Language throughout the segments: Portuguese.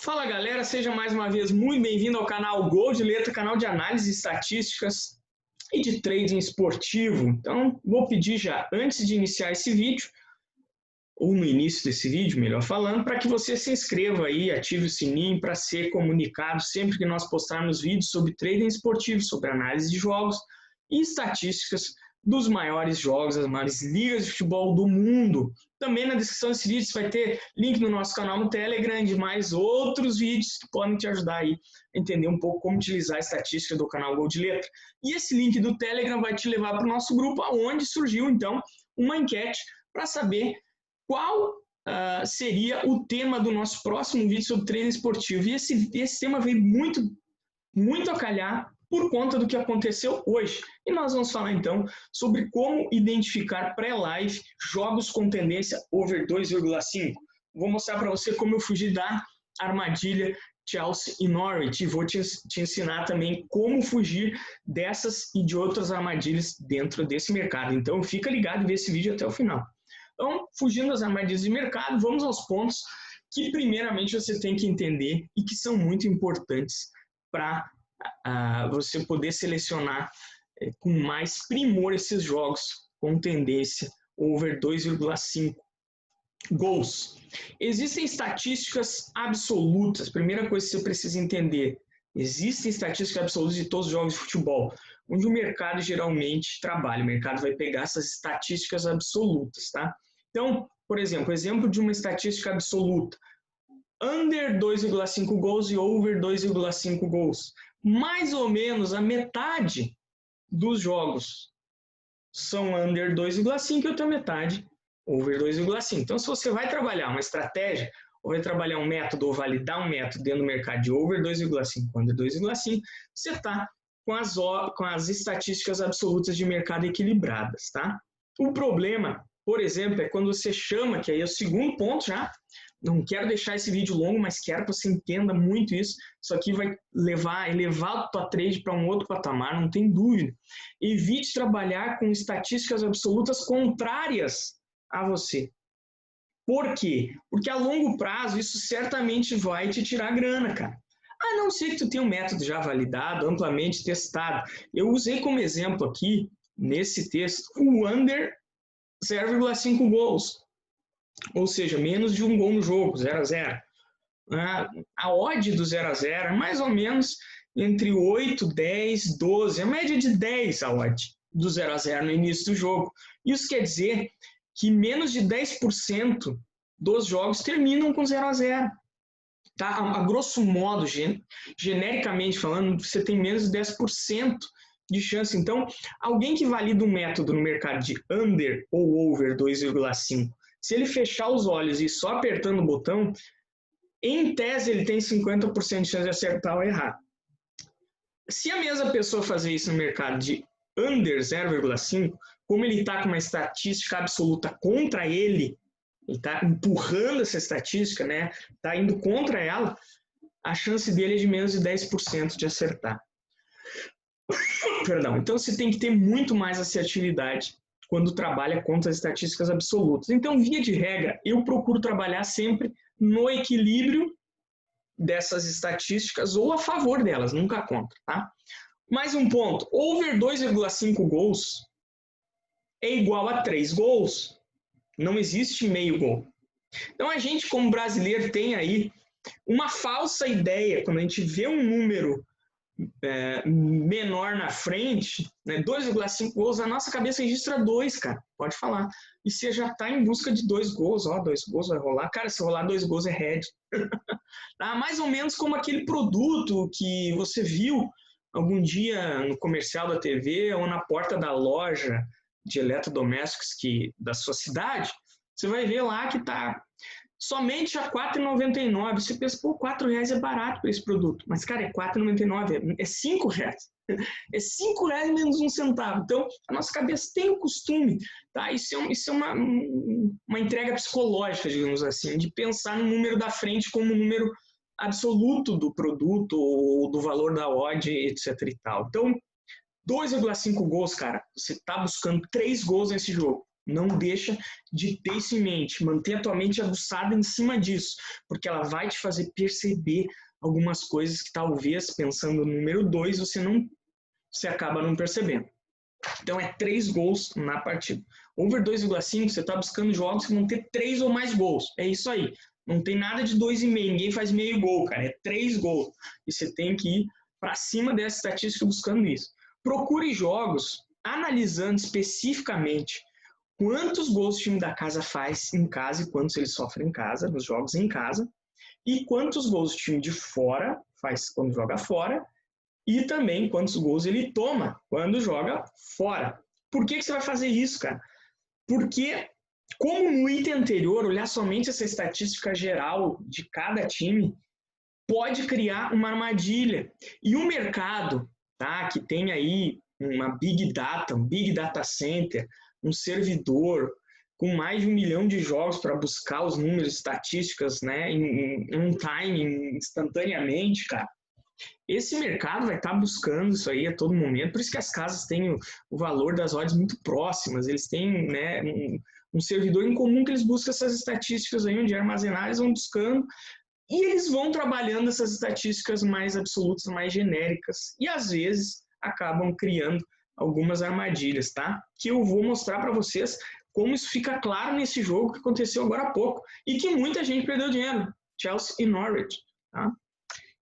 Fala galera, seja mais uma vez muito bem-vindo ao canal Gol de Letra, canal de análise de estatísticas e de trading esportivo. Então, vou pedir já, antes de iniciar esse vídeo, ou no início desse vídeo, melhor falando, para que você se inscreva aí, ative o sininho para ser comunicado sempre que nós postarmos vídeos sobre trading esportivo, sobre análise de jogos e estatísticas dos maiores jogos, as maiores ligas de futebol do mundo. Também na descrição desse vídeo você vai ter link no nosso canal no Telegram de mais outros vídeos que podem te ajudar aí a entender um pouco como utilizar a estatística do canal Gol de Letra. E esse link do Telegram vai te levar para o nosso grupo, onde surgiu então uma enquete para saber qual seria o tema do nosso próximo vídeo sobre treino esportivo. E esse tema veio muito a calhar por conta do que aconteceu hoje. E nós vamos falar então sobre como identificar pré-live jogos com tendência over 2,5. Vou mostrar para você como eu fugi da armadilha Chelsea e Norwich e vou te ensinar também como fugir dessas e de outras armadilhas dentro desse mercado. Então fica ligado e vê esse vídeo até o final. Então, fugindo das armadilhas de mercado, vamos aos pontos que primeiramente você tem que entender e que são muito importantes para você poder selecionar com mais primor esses jogos com tendência over 2,5 gols. Existem estatísticas absolutas. Primeira coisa que você precisa entender, existem estatísticas absolutas de todos os jogos de futebol, onde o mercado geralmente trabalha. O mercado vai pegar essas estatísticas absolutas, tá? Então, por exemplo de uma estatística absoluta, under 2,5 gols e over 2,5 gols. Mais ou menos a metade dos jogos são under 2,5 e outra metade over 2,5. Então, se você vai trabalhar uma estratégia, ou vai trabalhar um método, ou validar um método dentro do mercado de over 2,5, under 2,5, você está com as estatísticas absolutas de mercado equilibradas, tá? O problema, por exemplo, é quando você chama, que aí é o segundo ponto já. Não quero deixar esse vídeo longo, mas quero que você entenda muito isso. Isso aqui vai elevar a tua trade para um outro patamar, não tem dúvida. Evite trabalhar com estatísticas absolutas contrárias a você. Por quê? Porque a longo prazo isso certamente vai te tirar grana, cara. A não ser que tu tenha um método já validado, amplamente testado. Eu usei como exemplo aqui, nesse texto, o under 0,5 gols. Ou seja, menos de um gol no jogo, 0-0. A odd do 0-0 é mais ou menos entre 8, 10, 12, a média de 10 a odd do 0-0 no início do jogo. Isso quer dizer que menos de 10% dos jogos terminam com 0-0. Tá? A grosso modo, genericamente falando, você tem menos de 10% de chance. Então, alguém que valida um método no mercado de under ou over 2,5, se ele fechar os olhos e ir só apertando o botão, em tese ele tem 50% de chance de acertar ou errar. Se a mesma pessoa fazer isso no mercado de under 0,5, como ele está com uma estatística absoluta contra ele está empurrando essa estatística, né? Está indo contra ela, a chance dele é de menos de 10% de acertar. Perdão. Então você tem que ter muito mais assertividade quando trabalha contra as estatísticas absolutas. Então, via de regra, eu procuro trabalhar sempre no equilíbrio dessas estatísticas ou a favor delas, nunca contra, tá? Mais um ponto, over 2,5 gols é igual a 3 gols. Não existe meio gol. Então, a gente, como brasileiro, tem aí uma falsa ideia, quando a gente vê um número menor na frente, né, 2,5 gols, a nossa cabeça registra 2, cara, pode falar. E você já está em busca de 2 gols, 2 gols vai rolar. Cara, se rolar 2 gols é head. Tá? Mais ou menos como aquele produto que você viu algum dia no comercial da TV ou na porta da loja de eletrodomésticos da sua cidade, você vai ver lá que está somente a R$ 4,99. Você pensa, pô, R$ 4 é barato para esse produto. Mas, cara, é R$ 4,99, é R$ 5. É R$ 5 menos um centavo. Então, a nossa cabeça tem o costume, tá? Isso é uma entrega psicológica, digamos assim, de pensar no número da frente como um número absoluto do produto ou do valor da odd, etc e tal. Então, 2,5 gols, cara, você está buscando 3 gols nesse jogo. Não deixa de ter isso em mente, manter a tua mente aguçada em cima disso, porque ela vai te fazer perceber algumas coisas que talvez, pensando no número 2, você acaba não percebendo. Então é 3 gols na partida. Over 2,5, você está buscando jogos que vão ter 3 ou mais gols. É isso aí. Não tem nada de 2,5, ninguém faz meio gol, cara. É 3 gols. E você tem que ir para cima dessa estatística buscando isso. Procure jogos analisando especificamente quantos gols o time da casa faz em casa e quantos ele sofre em casa, nos jogos em casa, e quantos gols o time de fora faz quando joga fora, e também quantos gols ele toma quando joga fora. Por que você vai fazer isso, cara? Porque, como no item anterior, olhar somente essa estatística geral de cada time pode criar uma armadilha. E o mercado, tá, que tem aí uma Big Data, um Big Data Center, um servidor com mais de 1 milhão de jogos para buscar os números, estatísticas, né, em um time, instantaneamente, cara. Esse mercado vai estar buscando isso aí a todo momento, por isso que as casas têm o valor das odds muito próximas, eles têm, né, um servidor em comum que eles buscam essas estatísticas aí, onde armazenar, eles vão buscando, e eles vão trabalhando essas estatísticas mais absolutas, mais genéricas, e às vezes acabam criando algumas armadilhas, tá? Que eu vou mostrar para vocês como isso fica claro nesse jogo que aconteceu agora há pouco, e que muita gente perdeu dinheiro, Chelsea e Norwich, tá?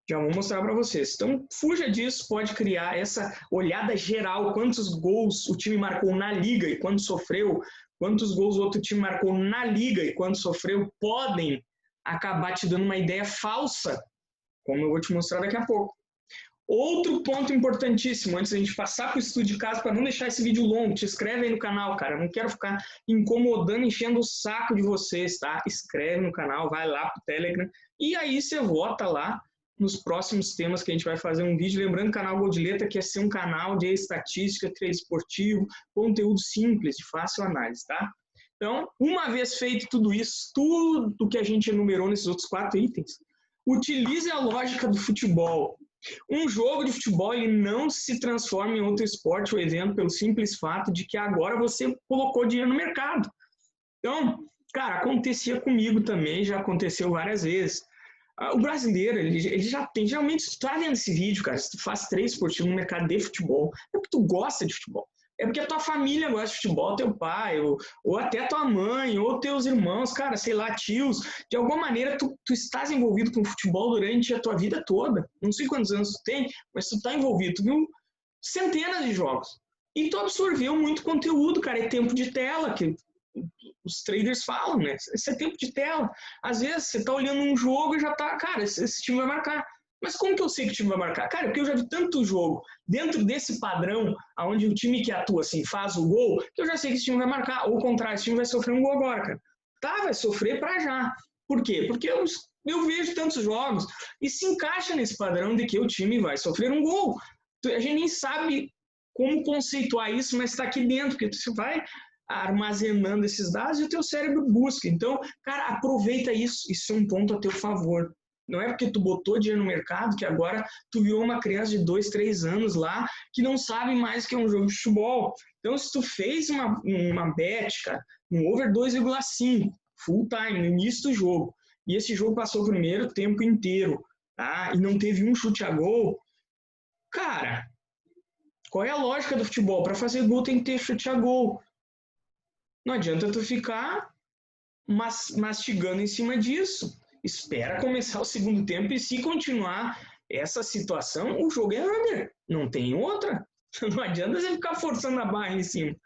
Já vou mostrar para vocês. Então, fuja disso, pode criar essa olhada geral, quantos gols o time marcou na liga e quando sofreu, quantos gols o outro time marcou na liga e quando sofreu, podem acabar te dando uma ideia falsa, como eu vou te mostrar daqui a pouco. Outro ponto importantíssimo, antes da gente passar para o estudo de casa, para não deixar esse vídeo longo, te inscreve aí no canal, cara. Eu não quero ficar incomodando, enchendo o saco de vocês, tá? Inscreve no canal, vai lá pro Telegram e aí você vota lá nos próximos temas que a gente vai fazer um vídeo. Lembrando que o canal Gol de Letra quer ser um canal de estatística, trade esportivo, conteúdo simples, de fácil análise, tá? Então, uma vez feito tudo isso, tudo que a gente enumerou nesses outros 4 itens, utilize a lógica do futebol. Um jogo de futebol ele não se transforma em outro esporte ou evento pelo simples fato de que agora você colocou dinheiro no mercado. Então, cara, acontecia comigo também, já aconteceu várias vezes. O brasileiro, ele já tem, geralmente, se tu tá vendo esse vídeo, cara, se tu faz trade esportivo no mercado de futebol, é porque tu gosta de futebol. É porque a tua família gosta de futebol, teu pai, ou até tua mãe, ou teus irmãos, cara, sei lá, tios. De alguma maneira, tu estás envolvido com futebol durante a tua vida toda. Não sei quantos anos tu tem, mas tu tá envolvido. Tu viu centenas de jogos. E tu absorveu muito conteúdo, cara. É tempo de tela, que os traders falam, né? Esse é tempo de tela. Às vezes, você tá olhando um jogo e já tá, cara, esse time vai marcar. Mas como que eu sei que o time vai marcar? Cara, porque eu já vi tanto jogo dentro desse padrão, onde o time que atua assim faz o gol, que eu já sei que esse time vai marcar. Ou ao contrário, esse time vai sofrer um gol agora, cara. Tá, vai sofrer pra já. Por quê? Porque eu vejo tantos jogos e se encaixa nesse padrão de que o time vai sofrer um gol. A gente nem sabe como conceituar isso, mas está aqui dentro, porque você vai armazenando esses dados e o teu cérebro busca. Então, cara, aproveita isso. Isso é um ponto a teu favor. Não é porque tu botou dinheiro no mercado que agora tu virou uma criança de 2, 3 anos lá que não sabe mais que é um jogo de futebol. Então, se tu fez uma bet, cara, um over 2,5, full time, no início do jogo, e esse jogo passou o primeiro tempo inteiro, tá? E não teve um chute a gol, cara, qual é a lógica do futebol? Para fazer gol tem que ter chute a gol. Não adianta tu ficar mastigando em cima disso. Espera começar o segundo tempo e se continuar essa situação, o jogo é under. Não tem outra. Não adianta você ficar forçando a barra em cima.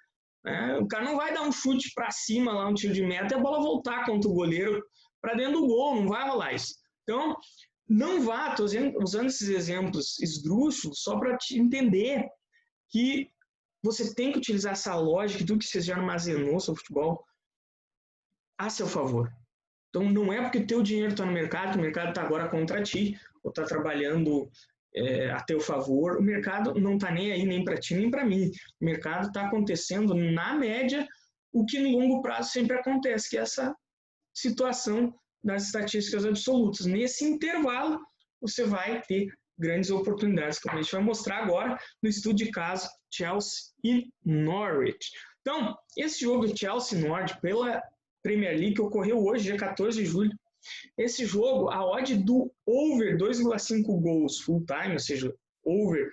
O cara não vai dar um chute para cima lá, um tiro de meta, e a bola voltar contra o goleiro para dentro do gol. Não vai rolar isso. Então, não vá, estou usando esses exemplos esdrúxulos só para te entender que você tem que utilizar essa lógica, tudo que você já armazenou sobre futebol, a seu favor. Então, não é porque o teu dinheiro está no mercado, que o mercado está agora contra ti, ou está trabalhando a teu favor. O mercado não está nem aí, nem para ti, nem para mim. O mercado está acontecendo, na média, o que no longo prazo sempre acontece, que é essa situação das estatísticas absolutas. Nesse intervalo, você vai ter grandes oportunidades, como a gente vai mostrar agora no estudo de caso Chelsea e Norwich. Então, esse jogo do Chelsea-Norwich pela Premier League ocorreu hoje, dia 14 de julho. Esse jogo, a odd do over 2,5 gols full time, ou seja, over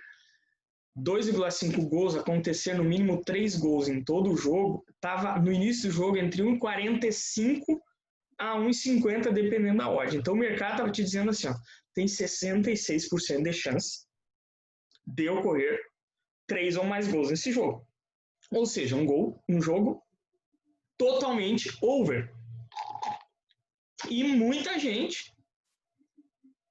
2,5 gols, acontecer no mínimo 3 gols em todo o jogo, estava no início do jogo entre 1,45 a 1,50, dependendo da odd. Então o mercado estava te dizendo assim, ó, tem 66% de chance de ocorrer 3 ou mais gols nesse jogo. Ou seja, um jogo totalmente over. E muita gente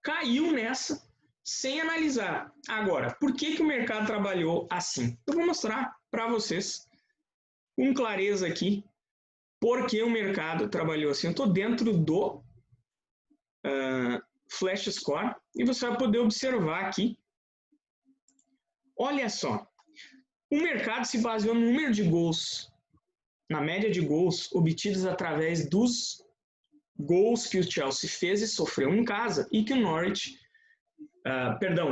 caiu nessa sem analisar. Agora, por que o mercado trabalhou assim? Eu vou mostrar para vocês com clareza aqui por que o mercado trabalhou assim. Eu estou dentro do Flash Score e você vai poder observar aqui. Olha só, o mercado se baseou no número de gols, na média de gols obtidos através dos gols que o Chelsea fez e sofreu em casa e que o Norwich,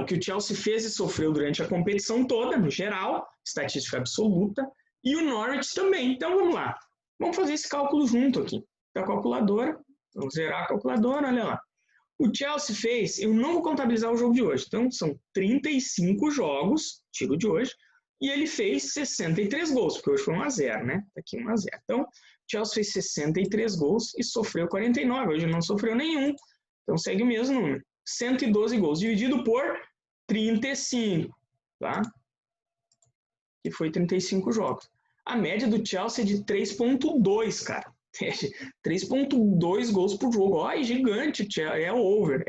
que o Chelsea fez e sofreu durante a competição toda, no geral, estatística absoluta, e o Norwich também. Então vamos lá, vamos fazer esse cálculo junto aqui, da calculadora, vamos zerar a calculadora, olha lá. O Chelsea fez, eu não vou contabilizar o jogo de hoje, então são 35 jogos, tiro de hoje, e ele fez 63 gols, porque hoje foi 1-0, né? Tá aqui 1-0. Então, o Chelsea fez 63 gols e sofreu 49, hoje não sofreu nenhum, então segue o mesmo número. 112 gols, dividido por 35, tá? Que foi 35 jogos. A média do Chelsea é de 3,2, cara. 3,2 gols por jogo. Ó, é gigante, é over.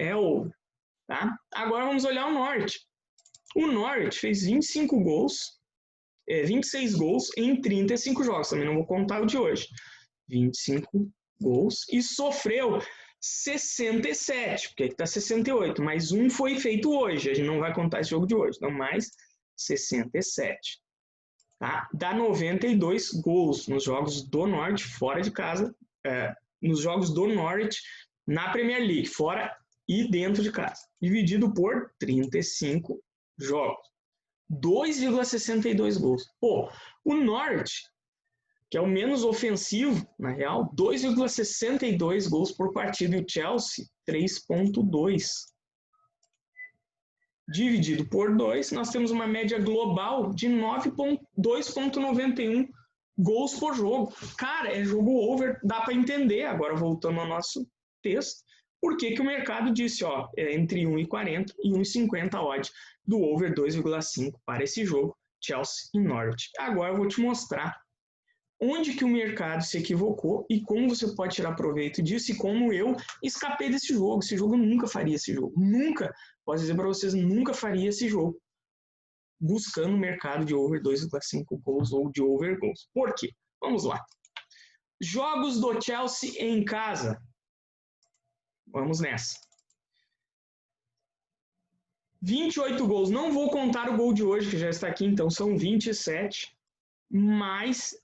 Tá? Agora vamos olhar o Norwich. O Norwich fez 25 gols, 26 gols em 35 jogos. Também não vou contar o de hoje. 25 gols e sofreu 67, porque aqui está 68, mas um foi feito hoje. A gente não vai contar esse jogo de hoje. Então, mais 67. Tá? Dá 92 gols nos jogos do Norwich fora de casa, nos jogos do Norwich na Premier League, fora e dentro de casa, dividido por 35 jogos. 2,62 gols. Pô, o Norwich, que é o menos ofensivo, na real, 2,62 gols por partida, e o Chelsea, 3,2. Dividido por 2, nós temos uma média global de 2,91 gols por jogo. Cara, é jogo over, dá para entender. Agora, voltando ao nosso texto, por que o mercado disse, ó, entre 1,40 e 1,50 a odd do over 2,5 para esse jogo, Chelsea e Norwich. Agora eu vou te mostrar onde que o mercado se equivocou e como você pode tirar proveito disso e como eu escapei desse jogo. Esse jogo eu nunca faria esse jogo. Nunca. Posso dizer para vocês, nunca faria esse jogo. Buscando o mercado de over 2,5 gols ou de over gols. Por quê? Vamos lá. Jogos do Chelsea em casa. Vamos nessa. 28 gols. Não vou contar o gol de hoje, que já está aqui, então são 27. Mais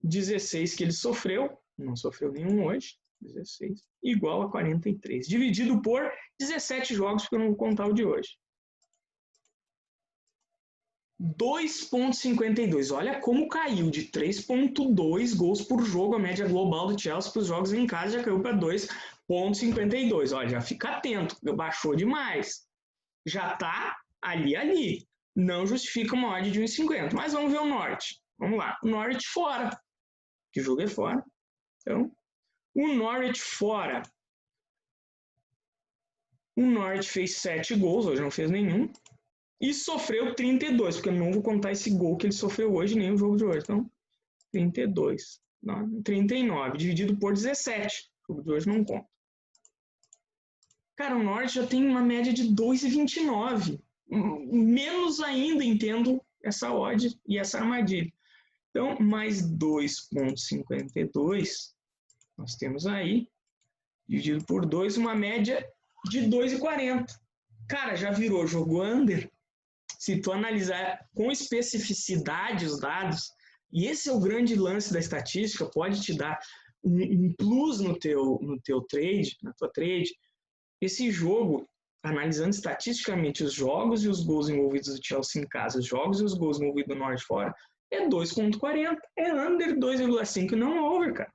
16 que ele sofreu. Não sofreu nenhum hoje. 16. Igual a 43. Dividido por 17 jogos, porque eu não vou contar o de hoje. 2,52. Olha como caiu de 3,2 gols por jogo a média global do Chelsea para os jogos em casa, já caiu para 2,52. Olha, já fica atento, baixou demais. Já está ali. Não justifica uma odd de 1,50. Mas vamos ver o Norwich. Vamos lá. O Norwich fora. Que jogo é fora. Então, o Norwich fora. O Norwich fez 7 gols, hoje não fez nenhum. E sofreu 32, porque eu não vou contar esse gol que ele sofreu hoje, nem o jogo de hoje. Então, 32. Não, 39, dividido por 17. O jogo de hoje não conta. Cara, o Norwich já tem uma média de 2,29. Menos ainda entendo essa odd e essa armadilha. Então, mais 2,52, nós temos aí, dividido por 2, uma média de 2,40. Cara, já virou jogo under. Se tu analisar com especificidade os dados, e esse é o grande lance da estatística, pode te dar um plus no teu trade, na tua trade. Esse jogo, analisando estatisticamente os jogos e os gols envolvidos do Chelsea em casa, os jogos e os gols envolvidos do Norwich fora, é 2,40. É under 2,5 e não over, cara.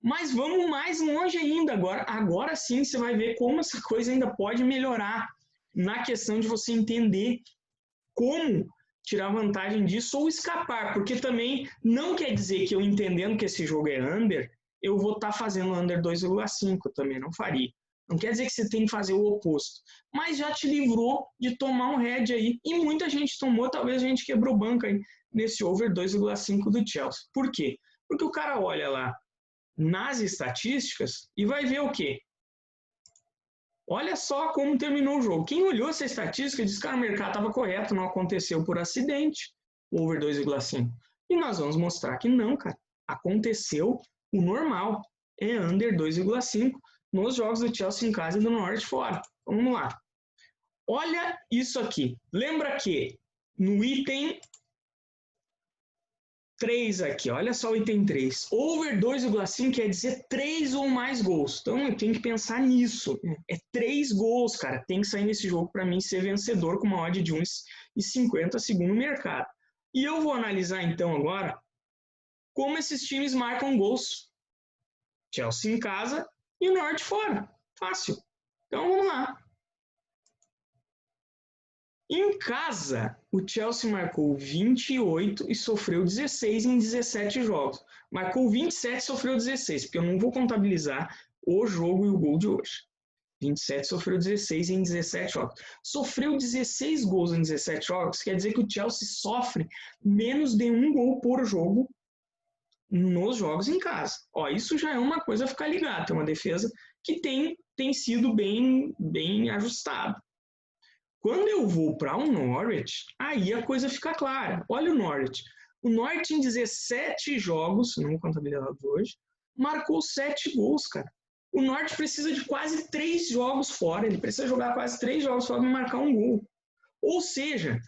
Mas vamos mais longe ainda. Agora sim você vai ver como essa coisa ainda pode melhorar na questão de você entender como tirar vantagem disso ou escapar. Porque também não quer dizer que eu entendendo que esse jogo é under, eu vou estar fazendo under 2,5. Também não faria. Não quer dizer que você tem que fazer o oposto. Mas já te livrou de tomar um head aí. E muita gente tomou, talvez a gente quebrou banca aí nesse over 2,5 do Chelsea. Por quê? Porque o cara olha lá nas estatísticas e vai ver o quê? Olha só como terminou o jogo. Quem olhou essa estatística disse que o mercado estava correto, não aconteceu por acidente, over 2,5. E nós vamos mostrar que não, cara. Aconteceu o normal. É under 2,5 nos jogos do Chelsea em casa e do Norte fora. Vamos lá. Olha isso aqui. Lembra que no item 3 aqui, olha só o item 3. Over 2,5 quer dizer 3 ou mais gols. Então eu tenho que pensar nisso. É 3 gols, cara. Tem que sair nesse jogo para mim ser vencedor com uma odd de 1,50 segundo o mercado. E eu vou analisar então agora como esses times marcam gols. Chelsea em casa e o Norte fora. Fácil. Então vamos lá. Em casa, o Chelsea marcou 28 e sofreu 16 em 17 jogos. Marcou 27 e sofreu 16, porque eu não vou contabilizar o jogo e o gol de hoje. 27 sofreu 16 em 17 jogos. Sofreu 16 gols em 17 jogos, quer dizer que o Chelsea sofre menos de um gol por jogo nos jogos em casa. Ó, isso já é uma coisa a ficar ligado. Tem uma defesa que tem sido bem ajustada. Quando eu vou para o Norwich, aí a coisa fica clara. Olha o Norwich. O Norwich em 17 jogos, não vou contabilizar hoje, marcou 7 gols, cara. O Norwich precisa de quase 3 jogos fora. Ele precisa jogar quase 3 jogos fora para marcar um gol. Ou seja,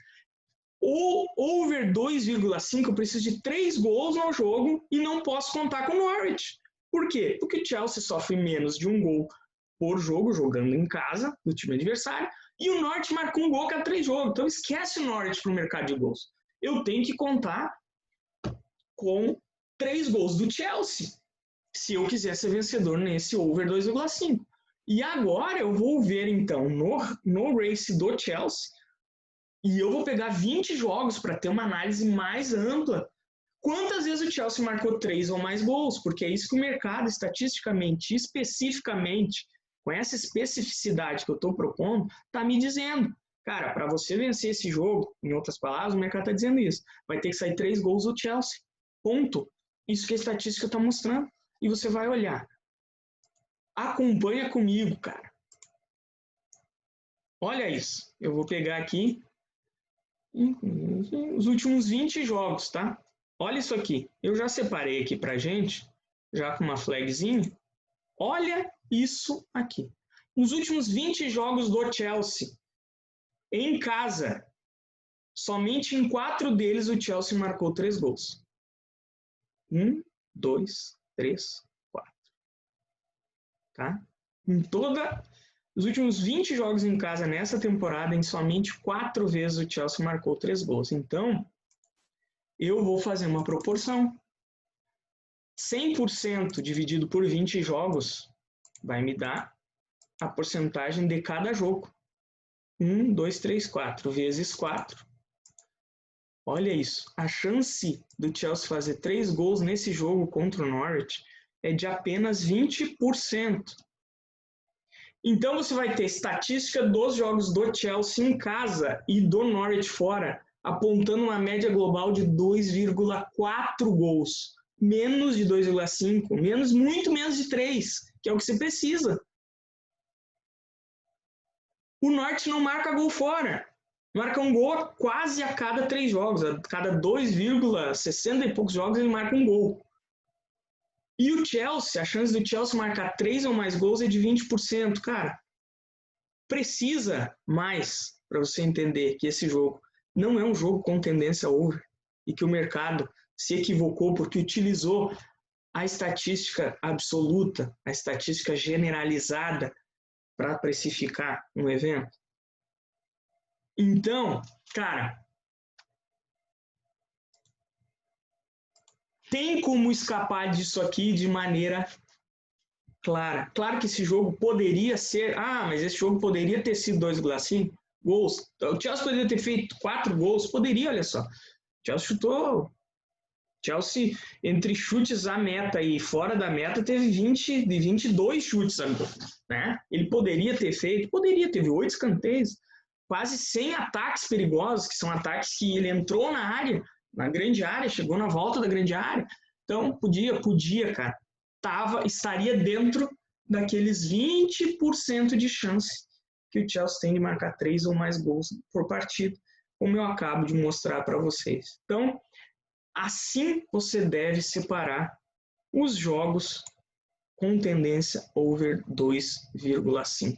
o over 2,5 eu preciso de 3 gols no jogo e não posso contar com o Norwich. Por quê? Porque o Chelsea sofre menos de um gol por jogo, jogando em casa, do time adversário, e o Norwich marcou um gol a cada 3 jogos. Então esquece o Norwich para o mercado de gols. Eu tenho que contar com 3 gols do Chelsea, se eu quiser ser vencedor nesse over 2,5. E agora eu vou ver, então, no race do Chelsea, e eu vou pegar 20 jogos para ter uma análise mais ampla. Quantas vezes o Chelsea marcou 3 ou mais gols? Porque é isso que o mercado, estatisticamente, especificamente, com essa especificidade que eu estou propondo, está me dizendo. Cara, para você vencer esse jogo, em outras palavras, o mercado está dizendo isso. Vai ter que sair 3 gols do Chelsea. Ponto. Isso que a estatística está mostrando. E você vai olhar. Acompanha comigo, cara. Olha isso. Eu vou pegar aqui os últimos 20 jogos, tá? Olha isso aqui. Eu já separei aqui pra gente, já com uma flagzinha. Olha isso aqui. Nos últimos 20 jogos do Chelsea, em casa, somente em 4 deles o Chelsea marcou 3 gols. 1, 2, 3, 4. Tá? Em os últimos 20 jogos em casa nessa temporada, em somente 4 vezes o Chelsea marcou 3 gols. Então, eu vou fazer uma proporção. 100% dividido por 20 jogos vai me dar a porcentagem de cada jogo. 1, 2, 3, 4 vezes 4. Olha isso. A chance do Chelsea fazer 3 gols nesse jogo contra o Norwich é de apenas 20%. Então você vai ter estatística dos jogos do Chelsea em casa e do Norwich fora, apontando uma média global de 2,4 gols. Menos de 2,5, muito menos de 3, que é o que você precisa. O Norte não marca gol fora. Marca um gol quase a cada 3 jogos. A cada 2,60 e poucos jogos ele marca um gol. E o Chelsea, a chance do Chelsea marcar 3 ou mais gols é de 20%. Cara, precisa mais para você entender que esse jogo não é um jogo com tendência over e que o mercado se equivocou porque utilizou a estatística absoluta, a estatística generalizada para precificar um evento. Então, cara, tem como escapar disso aqui de maneira clara. Claro que esse jogo poderia ser... mas esse jogo poderia ter sido 2,5 gols. O Chelsea poderia ter feito 4 gols. Poderia, olha só. O Chelsea chutou... Chelsea, entre chutes à meta e fora da meta, teve 22 chutes a gol, né? Ele poderia ter feito, teve 8 escanteios, quase 100 ataques perigosos, que são ataques que ele entrou na área, na grande área, chegou na volta da grande área. Então, podia, cara. Estaria dentro daqueles 20% de chance que o Chelsea tem de marcar 3 ou mais gols por partida, como eu acabo de mostrar para vocês. Então, assim você deve separar os jogos com tendência over 2,5.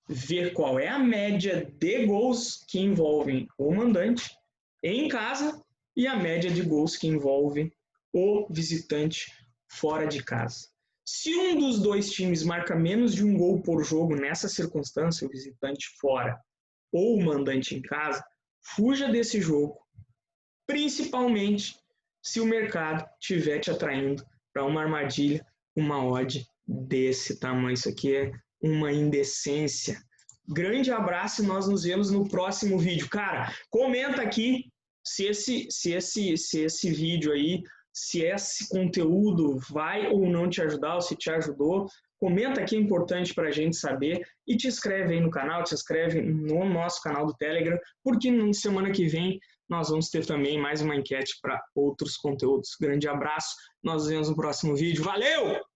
Ver qual é a média de gols que envolvem o mandante em casa e a média de gols que envolvem o visitante fora de casa. Se um dos dois times marca menos de um gol por jogo nessa circunstância, o visitante fora ou o mandante em casa, fuja desse jogo. Principalmente se o mercado estiver te atraindo para uma armadilha, uma odd desse tamanho. Isso aqui é uma indecência. Grande abraço e nós nos vemos no próximo vídeo. Cara, comenta aqui se esse vídeo aí, se esse conteúdo vai ou não te ajudar, ou se te ajudou. Comenta aqui, é importante para a gente saber. E te inscreve aí no canal, te inscreve no nosso canal do Telegram, porque na semana que vem nós vamos ter também mais uma enquete para outros conteúdos. Grande abraço, nós nos vemos no próximo vídeo. Valeu!